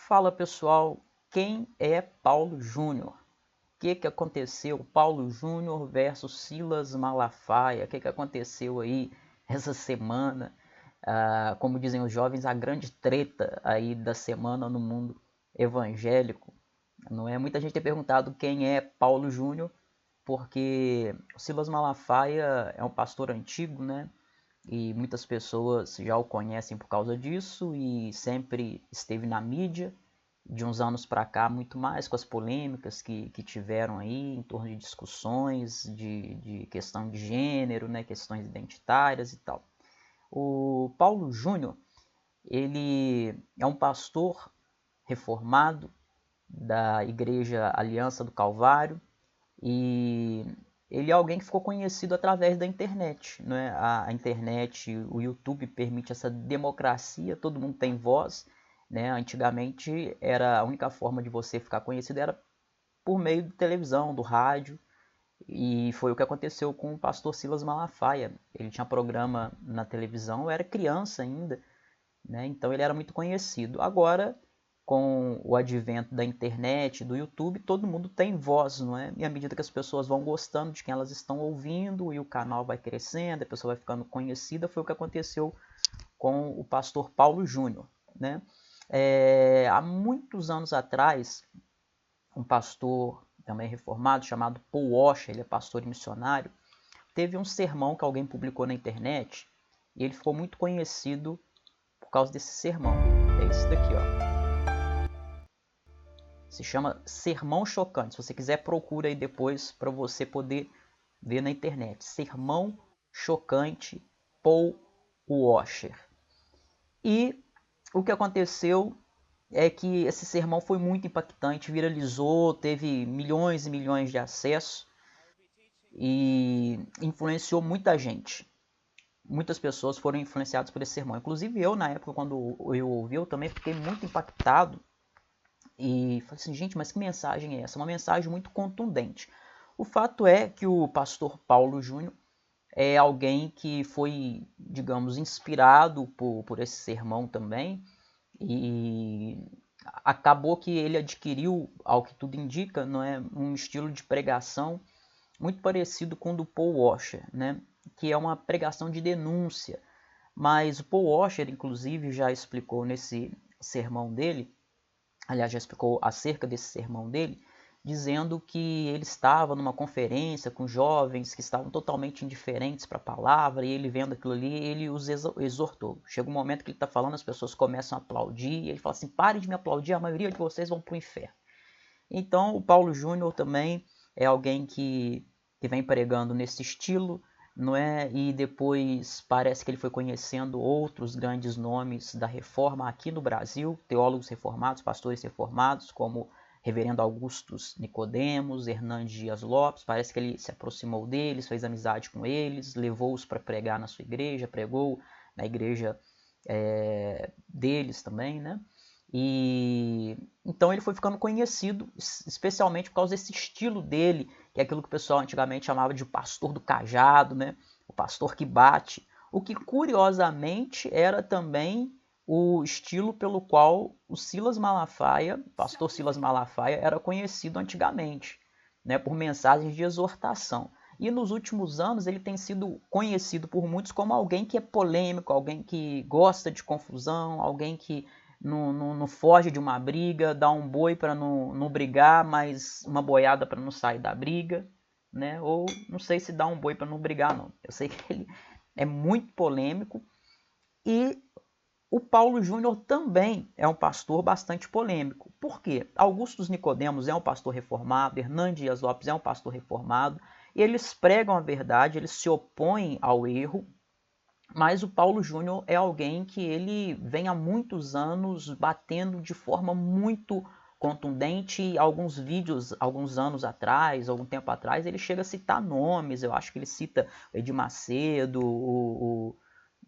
Fala pessoal, quem é Paulo Júnior? O que aconteceu? Paulo Júnior versus Silas Malafaia. O que aconteceu aí essa semana? Como dizem os jovens, a grande treta aí da semana no mundo evangélico. Não é? Muita gente tem perguntado quem é Paulo Júnior, porque o Silas Malafaia é um pastor antigo, né? E muitas pessoas já o conhecem por causa disso e sempre esteve na mídia, de uns anos para cá, muito mais com as polêmicas que tiveram aí em torno de discussões de questão de gênero, né, questões identitárias e tal. O Paulo Júnior, ele é um pastor reformado da Igreja Aliança do Calvário e ele é alguém que ficou conhecido através da internet, né? A internet, o YouTube permite essa democracia, todo mundo tem voz, né? Antigamente era a única forma de você ficar conhecido era por meio de televisão, do rádio, e foi o que aconteceu com o pastor Silas Malafaia. Ele tinha programa na televisão, eu era criança ainda, né? Então ele era muito conhecido. Agora, com o advento da internet, do YouTube, todo mundo tem voz, não é? E à medida que as pessoas vão gostando de quem elas estão ouvindo e o canal vai crescendo, a pessoa vai ficando conhecida, foi o que aconteceu com o pastor Paulo Júnior, né? Há muitos anos atrás, um pastor também reformado chamado Paul Washer, ele é pastor e missionário, teve um sermão que alguém publicou na internet e ele ficou muito conhecido por causa desse sermão. É esse daqui, ó. Se chama Sermão Chocante. Se você quiser, procura aí depois para você poder ver na internet. Sermão Chocante, Paul Washer. E o que aconteceu é que esse sermão foi muito impactante, viralizou, teve milhões e milhões de acessos e influenciou muita gente. Muitas pessoas foram influenciadas por esse sermão. Inclusive eu, na época, quando eu ouvi, eu também fiquei muito impactado. E falei assim, gente, mas que mensagem é essa? Uma mensagem muito contundente. O fato é que o pastor Paulo Júnior é alguém que foi, digamos, inspirado por esse sermão também. E acabou que ele adquiriu, ao que tudo indica, não é, um estilo de pregação muito parecido com o do Paul Washer, né? Que é uma pregação de denúncia. Mas o Paul Washer, inclusive, já explicou nesse sermão dele, aliás, já explicou acerca desse sermão dele, dizendo que ele estava numa conferência com jovens que estavam totalmente indiferentes para a palavra, e ele vendo aquilo ali, ele os exortou. Chega um momento que ele está falando, as pessoas começam a aplaudir, e ele fala assim, parem de me aplaudir, a maioria de vocês vão para o inferno. Então, o Paulo Júnior também é alguém que vem pregando nesse estilo, não é? E depois parece que ele foi conhecendo outros grandes nomes da reforma aqui no Brasil, teólogos reformados, pastores reformados, como Reverendo Augustus Nicodemos, Hernandes Dias Lopes. Parece que ele se aproximou deles, fez amizade com eles, levou-os para pregar na sua igreja, pregou na igreja deles também, né? E então ele foi ficando conhecido, especialmente por causa desse estilo dele, que é aquilo que o pessoal antigamente chamava de pastor do cajado, né? O pastor que bate. O que curiosamente era também o estilo pelo qual o Silas Malafaia, pastor Silas Malafaia, era conhecido antigamente, né? Por mensagens de exortação. E nos últimos anos ele tem sido conhecido por muitos como alguém que é polêmico, alguém que gosta de confusão, alguém que não foge de uma briga, dá um boi para não brigar, mas uma boiada para não sair da briga, né? Ou não sei se dá um boi para não brigar, não. Eu sei que ele é muito polêmico. E o Paulo Júnior também é um pastor bastante polêmico. Por quê? Augustus Nicodemos é um pastor reformado, Hernandes Dias Lopes é um pastor reformado, e eles pregam a verdade, eles se opõem ao erro, mas o Paulo Júnior é alguém que ele vem há muitos anos batendo de forma muito contundente. Alguns vídeos, alguns anos atrás, algum tempo atrás, ele chega a citar nomes. Eu acho que ele cita o Edir Macedo,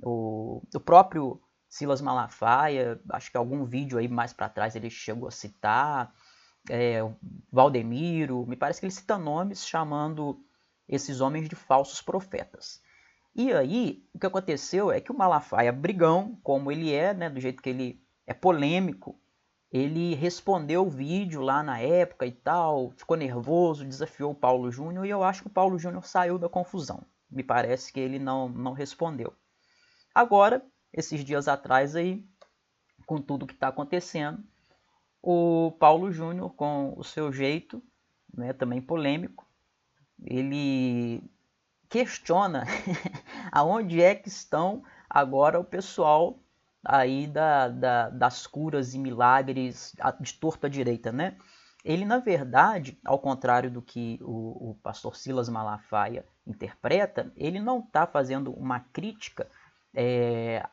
o próprio Silas Malafaia. Acho que algum vídeo aí mais para trás ele chegou a citar. Valdemiro. Me parece que ele cita nomes chamando esses homens de falsos profetas. E aí, o que aconteceu é que o Malafaia, brigão, como ele é, né, do jeito que ele é polêmico, ele respondeu o vídeo lá na época e tal, ficou nervoso, desafiou o Paulo Júnior e eu acho que o Paulo Júnior saiu da confusão. Me parece que ele não respondeu. Agora, esses dias atrás aí, com tudo que está acontecendo, o Paulo Júnior, com o seu jeito, né, também polêmico, ele questiona aonde é que estão agora o pessoal aí das curas e milagres de torta direita, né? Ele, na verdade, ao contrário do que o pastor Silas Malafaia interpreta, ele não está fazendo uma crítica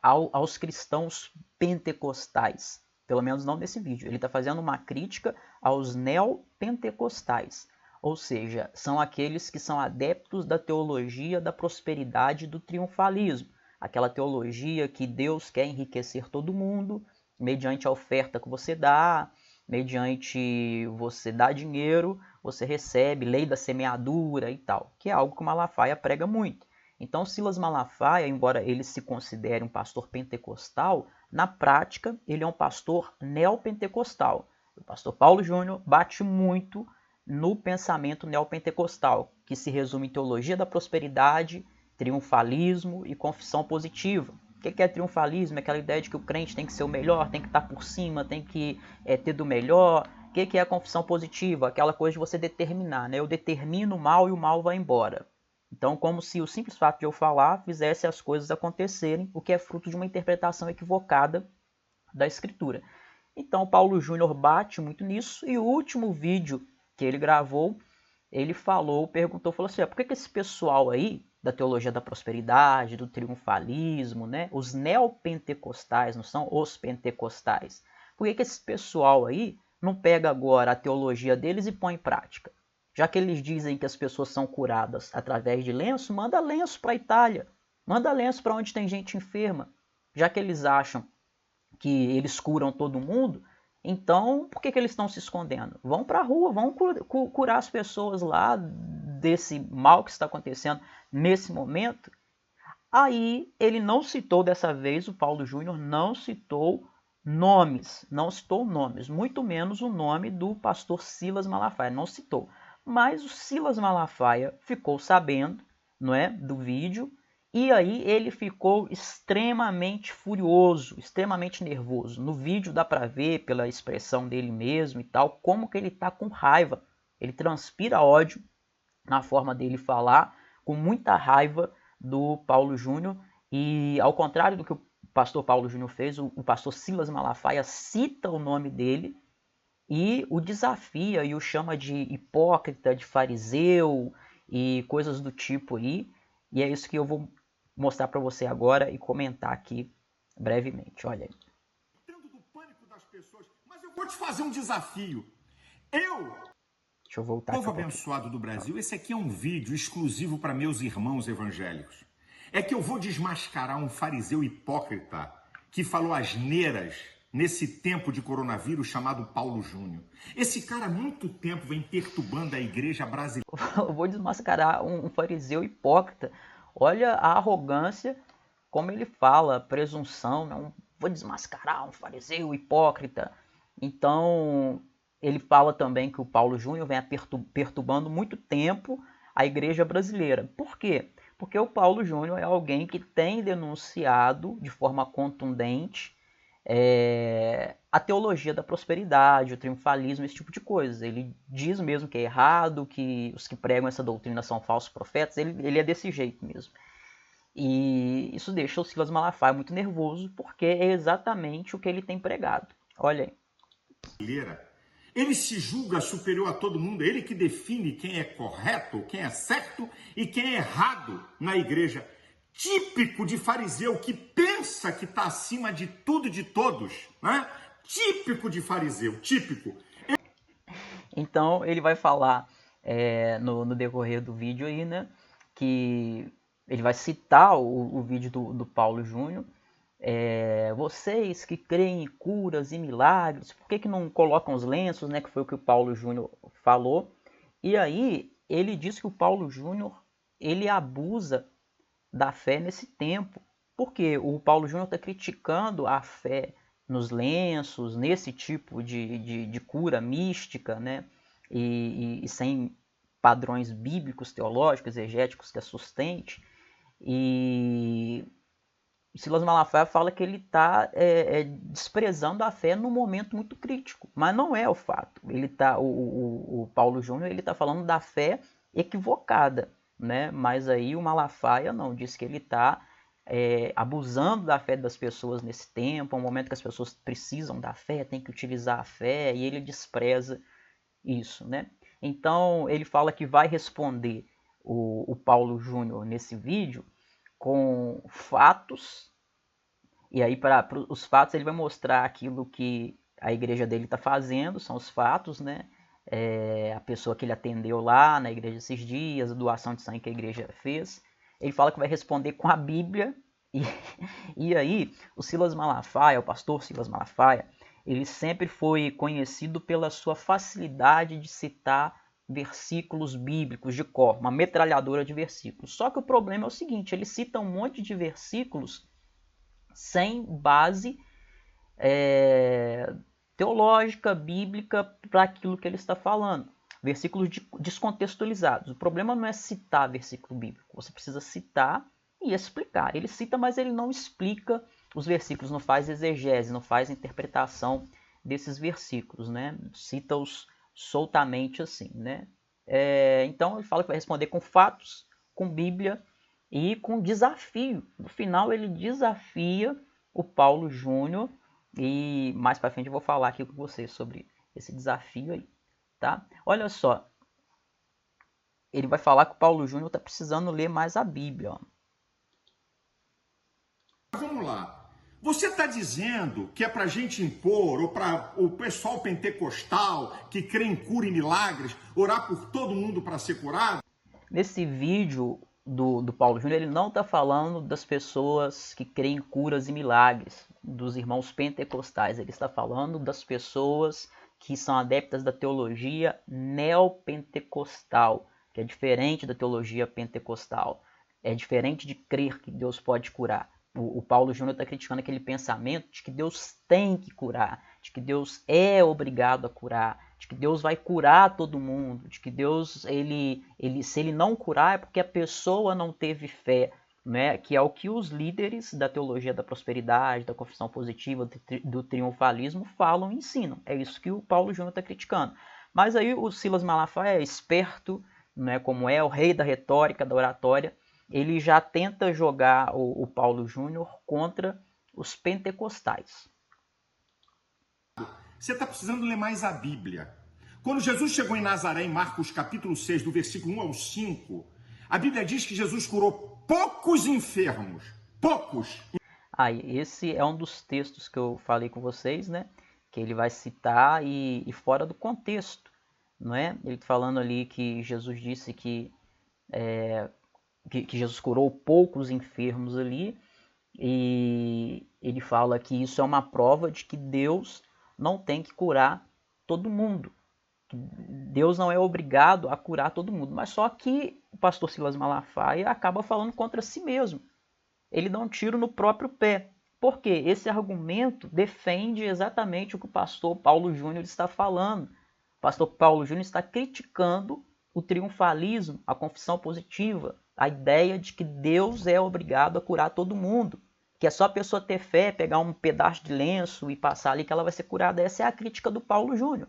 aos cristãos pentecostais, pelo menos não nesse vídeo. Ele está fazendo uma crítica aos neopentecostais, ou seja, são aqueles que são adeptos da teologia da prosperidade e do triunfalismo, aquela teologia que Deus quer enriquecer todo mundo mediante a oferta que você dá, mediante você dá dinheiro, você recebe, lei da semeadura e tal, que é algo que o Malafaia prega muito. Então, Silas Malafaia, embora ele se considere um pastor pentecostal, na prática ele é um pastor neopentecostal. O pastor Paulo Júnior bate muito no pensamento neopentecostal, que se resume em teologia da prosperidade, triunfalismo e confissão positiva. O que é triunfalismo? É aquela ideia de que o crente tem que ser o melhor, tem que estar por cima, tem que ter do melhor. O que é a confissão positiva? Aquela coisa de você determinar, né? Eu determino o mal e o mal vai embora. Então, como se o simples fato de eu falar fizesse as coisas acontecerem, o que é fruto de uma interpretação equivocada da Escritura. Então, Paulo Júnior bate muito nisso, e o último vídeo que ele gravou, ele falou assim, por que esse pessoal aí, da teologia da prosperidade, do triunfalismo, né, os neopentecostais, não são os pentecostais, por que esse pessoal aí não pega agora a teologia deles e põe em prática? Já que eles dizem que as pessoas são curadas através de lenço, manda lenço para a Itália, manda lenço para onde tem gente enferma. Já que eles acham que eles curam todo mundo, então por que eles estão se escondendo? Vão para a rua, vão curar as pessoas lá desse mal que está acontecendo nesse momento. Aí ele não citou dessa vez, o Paulo Júnior não citou nomes, muito menos o nome do pastor Silas Malafaia, não citou. Mas o Silas Malafaia ficou sabendo, não é, do vídeo, e aí ele ficou extremamente furioso, extremamente nervoso. No vídeo dá para ver pela expressão dele mesmo e tal, como que ele está com raiva. Ele transpira ódio na forma dele falar, com muita raiva do Paulo Júnior, e ao contrário do que o pastor Paulo Júnior fez, o pastor Silas Malafaia cita o nome dele e o desafia e o chama de hipócrita, de fariseu e coisas do tipo aí. E é isso que eu vou mostrar para você agora e comentar aqui brevemente. Olha aí. Do pânico das pessoas, mas eu vou te fazer um desafio. Deixa eu voltar. Povo abençoado do Brasil, esse aqui é um vídeo exclusivo para meus irmãos evangélicos. É que eu vou desmascarar um fariseu hipócrita que falou asneiras nesse tempo de coronavírus chamado Paulo Júnior. Esse cara há muito tempo vem perturbando a igreja brasileira. Eu vou desmascarar um fariseu hipócrita. Olha a arrogância, como ele fala, presunção. Não, vou desmascarar um fariseu hipócrita. Então, ele fala também que o Paulo Júnior vem perturbando muito tempo a igreja brasileira. Por quê? Porque o Paulo Júnior é alguém que tem denunciado de forma contundente a teologia da prosperidade, o triunfalismo, esse tipo de coisa. Ele diz mesmo que é errado, que os que pregam essa doutrina são falsos profetas, ele é desse jeito mesmo. E isso deixa o Silas Malafaia muito nervoso, porque é exatamente o que ele tem pregado. Olha aí. Ele se julga superior a todo mundo, ele que define quem é correto, quem é certo e quem é errado na igreja. Típico de fariseu que pensa que está acima de tudo e de todos, né? Típico de fariseu, típico. Então ele vai falar no decorrer do vídeo aí, né, que ele vai citar o vídeo do Paulo Júnior. Vocês que creem em curas e milagres, por que não colocam os lenços, né, que foi o que o Paulo Júnior falou. E aí ele diz que o Paulo Júnior ele abusa da fé nesse tempo, porque o Paulo Júnior está criticando a fé nos lenços, nesse tipo de cura mística, né? E sem padrões bíblicos, teológicos, exegéticos que a sustente. E Silas Malafaia fala que ele está desprezando a fé num momento muito crítico, mas não é o fato. Ele tá, o Paulo Júnior ele está falando da fé equivocada, né? Mas aí o Malafaia não, diz que ele está abusando da fé das pessoas nesse tempo, é um momento que as pessoas precisam da fé, tem que utilizar a fé, e ele despreza isso, né? Então ele fala que vai responder o Paulo Júnior nesse vídeo com fatos, e aí para os fatos ele vai mostrar aquilo que a igreja dele está fazendo, são os fatos, né? A pessoa que ele atendeu lá na igreja esses dias, a doação de sangue que a igreja fez. Ele fala que vai responder com a Bíblia, e aí o Silas Malafaia, o pastor Silas Malafaia, ele sempre foi conhecido pela sua facilidade de citar versículos bíblicos de cor, uma metralhadora de versículos. Só que o problema é o seguinte, ele cita um monte de versículos sem base teológica, bíblica, para aquilo que ele está falando. Versículos descontextualizados. O problema não é citar versículo bíblico, você precisa citar e explicar. Ele cita, mas ele não explica os versículos, não faz exegese, não faz interpretação desses versículos, né? Cita-os soltamente assim, né? Então ele fala que vai responder com fatos, com Bíblia e com desafio. No final ele desafia o Paulo Júnior e mais para frente eu vou falar aqui com vocês sobre esse desafio aí, tá? Olha só, ele vai falar que o Paulo Júnior está precisando ler mais a Bíblia, ó. Vamos lá. Você está dizendo que é para a gente impor, ou para o pessoal pentecostal que crê em cura e milagres, orar por todo mundo para ser curado? Nesse vídeo do Paulo Júnior, ele não está falando das pessoas que creem em curas e milagres, dos irmãos pentecostais. Ele está falando das pessoas que são adeptas da teologia neopentecostal, que é diferente da teologia pentecostal. É diferente de crer que Deus pode curar. O Paulo Júnior está criticando aquele pensamento de que Deus tem que curar, de que Deus é obrigado a curar, de que Deus vai curar todo mundo, de que Deus, se ele não curar é porque a pessoa não teve fé, né? Que é o que os líderes da teologia da prosperidade, da confissão positiva, do triunfalismo falam e ensinam. É isso que o Paulo Júnior está criticando. Mas aí o Silas Malafaia é esperto, né, como é o rei da retórica, da oratória, ele já tenta jogar o Paulo Júnior contra os pentecostais. Você está precisando ler mais a Bíblia. Quando Jesus chegou em Nazaré, em Marcos capítulo 6, do versículo 1 ao 5, a Bíblia diz que Jesus curou poucos enfermos. Poucos. Esse é um dos textos que eu falei com vocês, né? Que ele vai citar e fora do contexto, não é? Ele falando ali que Jesus disse que Jesus curou poucos enfermos ali, e ele fala que isso é uma prova de que Deus não tem que curar todo mundo. Que Deus não é obrigado a curar todo mundo. Mas só que o pastor Silas Malafaia acaba falando contra si mesmo. Ele dá um tiro no próprio pé. Por quê? Esse argumento defende exatamente o que o pastor Paulo Júnior está falando. O pastor Paulo Júnior está criticando o triunfalismo, a confissão positiva, a ideia de que Deus é obrigado a curar todo mundo, que é só a pessoa ter fé, pegar um pedaço de lenço e passar ali que ela vai ser curada. Essa é a crítica do Paulo Júnior.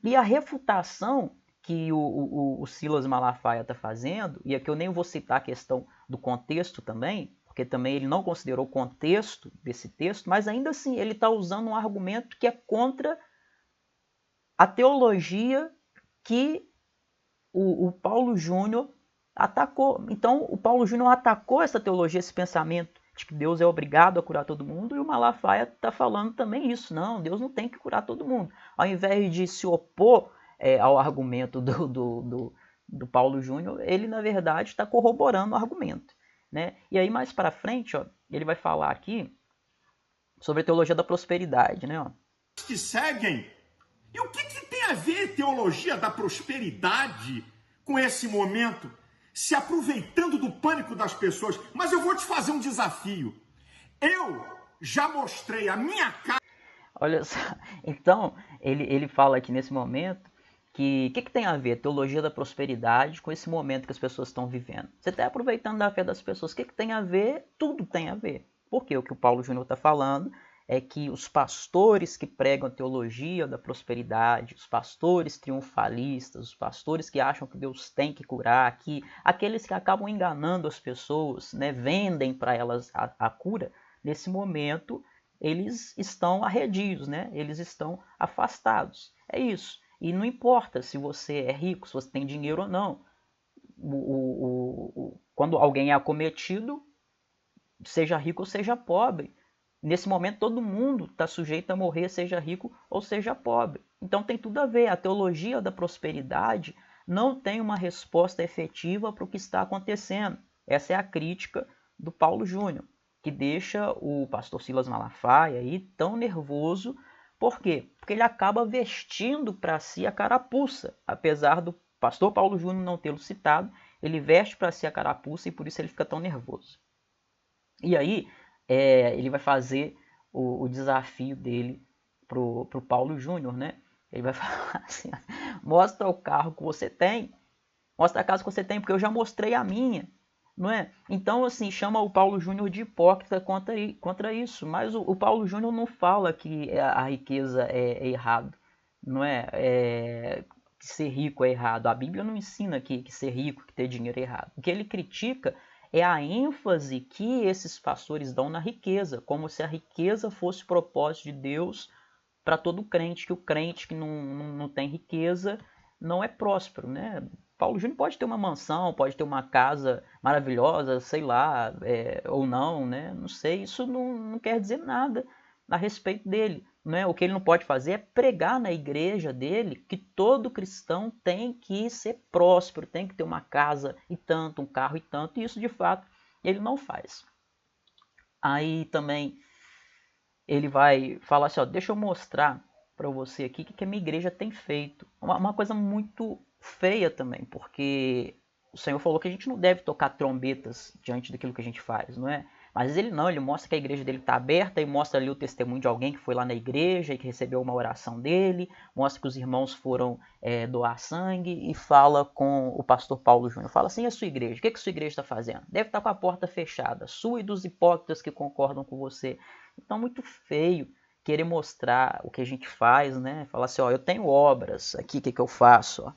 E a refutação que o Silas Malafaia está fazendo, e aqui eu nem vou citar a questão do contexto também, porque também ele não considerou o contexto desse texto, mas ainda assim ele está usando um argumento que é contra a teologia que o Paulo Júnior atacou. Então o Paulo Júnior atacou essa teologia, esse pensamento de que Deus é obrigado a curar todo mundo, e o Malafaia está falando também isso. Não, Deus não tem que curar todo mundo. Ao invés de se opor ao argumento do Paulo Júnior, ele na verdade está corroborando o argumento, né? E aí mais para frente, ó, ele vai falar aqui sobre a teologia da prosperidade, né? Ó. Que seguem. E o que tem a ver teologia da prosperidade com esse momento? Se aproveitando do pânico das pessoas. Mas eu vou te fazer um desafio. Eu já mostrei a minha cara. Olha só, então ele fala aqui nesse momento que o que tem a ver a teologia da prosperidade com esse momento que as pessoas estão vivendo? Você está aproveitando da fé das pessoas, o que tem a ver? Tudo tem a ver. Porque o que o Paulo Júnior está falando é que os pastores que pregam a teologia da prosperidade, os pastores triunfalistas, os pastores que acham que Deus tem que curar, que aqueles que acabam enganando as pessoas, né, vendem para elas a cura, nesse momento eles estão arredios, né? Eles estão afastados. É isso. E não importa se você é rico, se você tem dinheiro ou não. Quando alguém é acometido, seja rico ou seja pobre, nesse momento todo mundo está sujeito a morrer, seja rico ou seja pobre. Então tem tudo a ver. A teologia da prosperidade não tem uma resposta efetiva para o que está acontecendo. Essa é a crítica do Paulo Júnior, que deixa o pastor Silas Malafaia aí tão nervoso. Por quê? Porque ele acaba vestindo para si a carapuça. Apesar do pastor Paulo Júnior não tê-lo citado, ele veste para si a carapuça e por isso ele fica tão nervoso. E aí ele vai fazer o desafio dele pro Paulo Júnior, né? Ele vai falar assim, mostra o carro que você tem, mostra a casa que você tem, porque eu já mostrei a minha, não é? Então, assim, chama o Paulo Júnior de hipócrita contra isso, mas o Paulo Júnior não fala que a riqueza é errado, não é? Que ser rico é errado. A Bíblia não ensina que ser rico, que ter dinheiro é errado. O que ele critica é a ênfase que esses pastores dão na riqueza, como se a riqueza fosse propósito de Deus para todo crente, que o crente que não tem riqueza não é próspero, né? Paulo Júnior pode ter uma mansão, pode ter uma casa maravilhosa, sei lá, ou não, né? Não sei, isso não quer dizer nada a respeito dele. Né? O que ele não pode fazer é pregar na igreja dele que todo cristão tem que ser próspero, tem que ter uma casa e tanto, um carro e tanto, e isso de fato ele não faz. Aí também ele vai falar assim, ó, deixa eu mostrar para você aqui o que a minha igreja tem feito. Uma coisa muito feia também, porque o Senhor falou que a gente não deve tocar trombetas diante daquilo que a gente faz, não é? Mas ele não, ele mostra que a igreja dele está aberta e mostra ali o testemunho de alguém que foi lá na igreja e que recebeu uma oração dele, mostra que os irmãos foram doar sangue e fala com o pastor Paulo Júnior. Fala assim, e a sua igreja? O que a sua igreja está fazendo? Deve estar com a porta fechada, sua e dos hipócritas que concordam com você. Então, muito feio querer mostrar o que a gente faz, né? Falar assim, ó, eu tenho obras aqui, o que eu faço? Ó,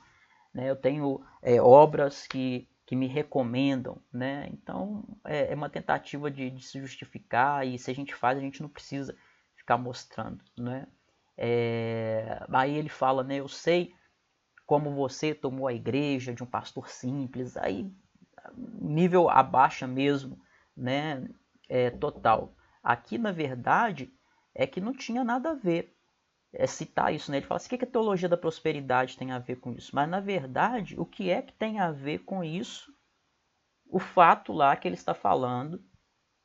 né? Eu tenho obras que me recomendam, né? Então, é uma tentativa de se justificar e se a gente faz, a gente não precisa ficar mostrando, né? Aí ele fala, né? Eu sei como você tomou a igreja de um pastor simples, aí nível abaixa mesmo, né? Total. Aqui, na verdade, é que não tinha nada a ver citar isso, né? Ele fala assim, o que a teologia da prosperidade tem a ver com isso? Mas, na verdade, o que é que tem a ver com isso? O fato lá que ele está falando,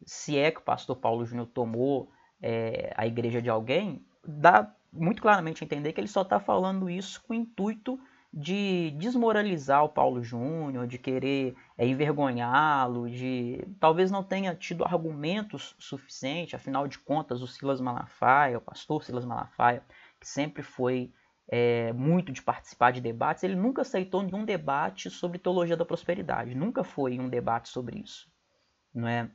se é que o pastor Paulo Júnior tomou a igreja de alguém, dá muito claramente a entender que ele só está falando isso com o intuito de desmoralizar o Paulo Júnior, de querer envergonhá-lo, de talvez não tenha tido argumentos suficientes, afinal de contas o Silas Malafaia, o pastor Silas Malafaia, que sempre foi muito de participar de debates, ele nunca aceitou nenhum debate sobre teologia da prosperidade, nunca foi um debate sobre isso, não é?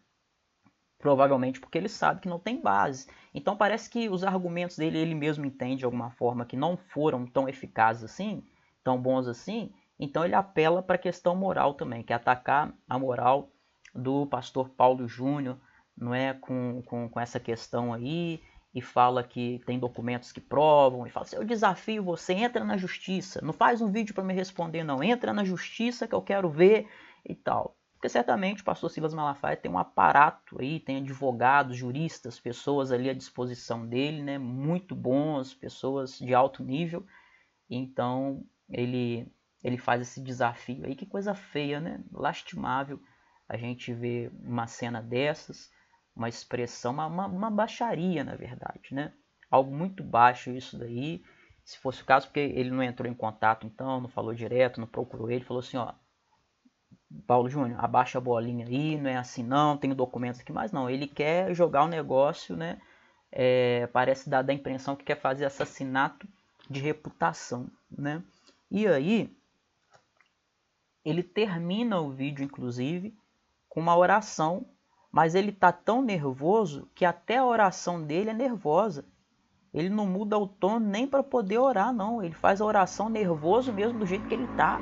Provavelmente porque ele sabe que não tem base. Então parece que os argumentos dele, ele mesmo entende de alguma forma que não foram tão eficazes assim, tão bons assim, então ele apela para a questão moral também, que é atacar a moral do pastor Paulo Júnior, não é, com essa questão aí, e fala que tem documentos que provam, e fala assim, eu desafio você, entra na justiça, não faz um vídeo para me responder não, entra na justiça que eu quero ver e tal. Porque certamente o pastor Silas Malafaia tem um aparato aí, tem advogados, juristas, pessoas ali à disposição dele, né, muito bons, pessoas de alto nível. Então ele faz esse desafio aí, que coisa feia, né? Lastimável a gente ver uma cena dessas, uma expressão, uma baixaria, na verdade, né? Algo muito baixo isso daí. Se fosse o caso, porque ele não entrou em contato, então, não falou direto, não procurou ele, falou assim, ó, Paulo Júnior, abaixa a bolinha aí, não é assim não, tenho documentos aqui, mas não, ele quer jogar o negócio, né, parece dar a impressão que quer fazer assassinato de reputação, né? E aí, ele termina o vídeo, inclusive, com uma oração, mas ele tá tão nervoso que até a oração dele é nervosa. Ele não muda o tom nem para poder orar, não. Ele faz a oração nervoso mesmo do jeito que ele tá.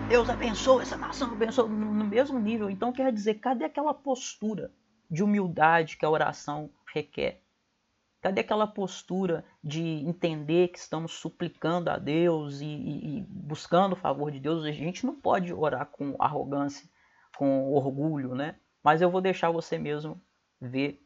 Deus abençoe essa nação, abençoe no mesmo nível. Então quer dizer, cadê aquela postura de humildade que a oração requer? Cadê aquela postura de entender que estamos suplicando a Deus e buscando o favor de Deus? A gente não pode orar com arrogância, com orgulho, né? Mas eu vou deixar você mesmo ver,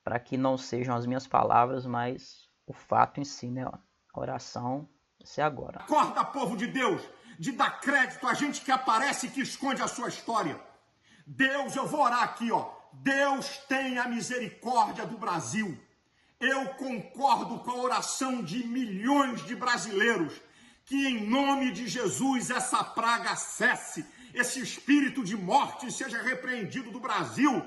para que não sejam as minhas palavras, mas o fato em si, né? A oração, isso é agora. Acorda, povo de Deus, de dar crédito a gente que aparece e que esconde a sua história. Deus, eu vou orar aqui, ó. Deus tenha misericórdia do Brasil. Eu concordo com a oração de milhões de brasileiros, que em nome de Jesus essa praga cesse, esse espírito de morte seja repreendido do Brasil,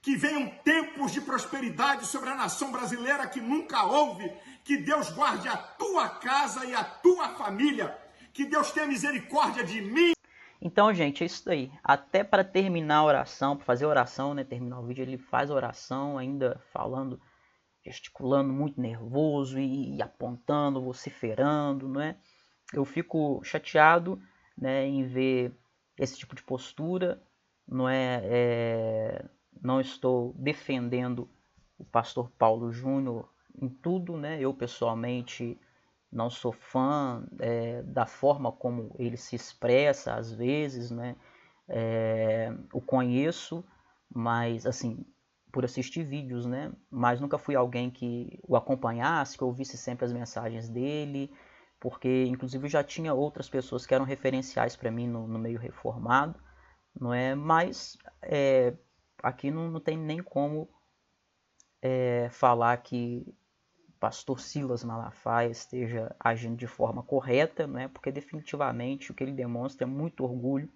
que venham tempos de prosperidade sobre a nação brasileira que nunca houve, que Deus guarde a tua casa e a tua família, que Deus tenha misericórdia de mim. Então, gente, é isso aí. Até para terminar a oração, para fazer a oração, né, terminar o vídeo, ele faz a oração ainda falando, gesticulando muito nervoso e apontando, vociferando, não é? Eu fico chateado, né, em ver esse tipo de postura, não é? Não estou defendendo o pastor Paulo Júnior em tudo, né? Eu pessoalmente não sou fã da forma como ele se expressa às vezes, né? O conheço, mas assim, por assistir vídeos, né? Mas nunca fui alguém que o acompanhasse, que ouvisse sempre as mensagens dele, porque inclusive eu já tinha outras pessoas que eram referenciais para mim no meio reformado, não é? Mas aqui não tem nem como falar que o pastor Silas Malafaia esteja agindo de forma correta, né? Porque definitivamente o que ele demonstra é muito orgulho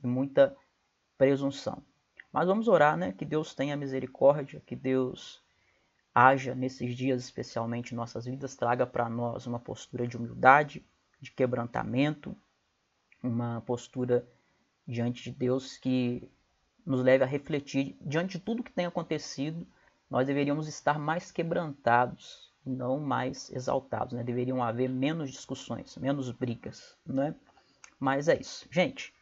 e muita presunção. Mas vamos orar, né? Que Deus tenha misericórdia, que Deus haja nesses dias, especialmente em nossas vidas, traga para nós uma postura de humildade, de quebrantamento, uma postura diante de Deus que nos leve a refletir, diante de tudo que tem acontecido, nós deveríamos estar mais quebrantados, não mais exaltados, né? Deveriam haver menos discussões, menos brigas, né? Mas é isso. Gente,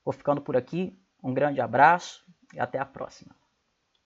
vou ficando por aqui. Um grande abraço e até a próxima.